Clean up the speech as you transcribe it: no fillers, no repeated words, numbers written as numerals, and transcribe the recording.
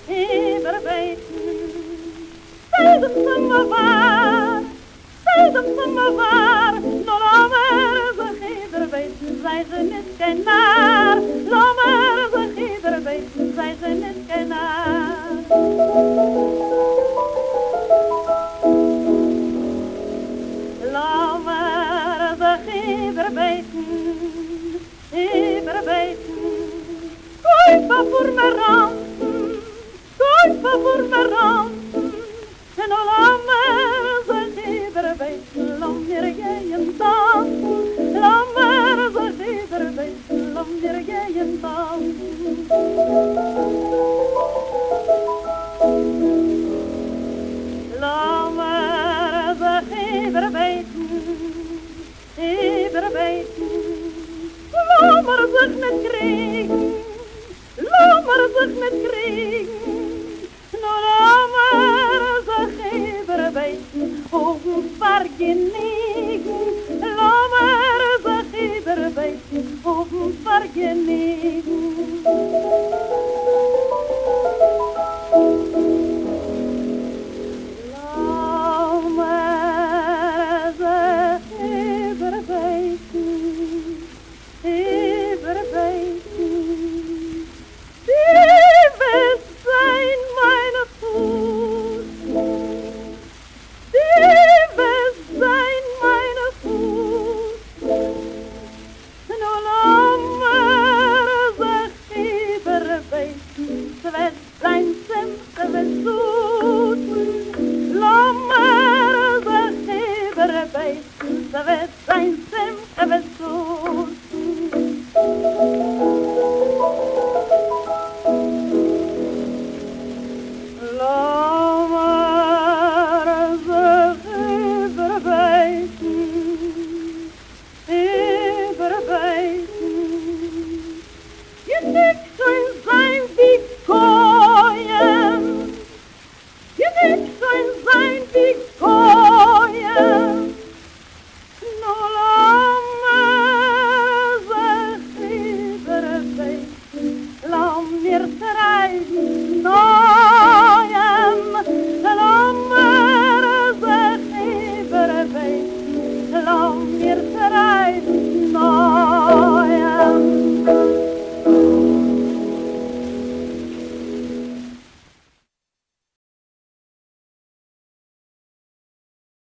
ieder weten. Zeiden ze me waar, zeiden ze me waar. Lommer zich ieder weten, zij ze niet geen naar. Lommer zich ieder weten, zij ze niet geen naar. Lommer zich ieder weten, ieder weten. Koipa voor me ranten, koipa voor me ranten. En lommer zich ieder weten, lommer jij een dansen. Lommer zich ieder weten, lommer jij een dansen.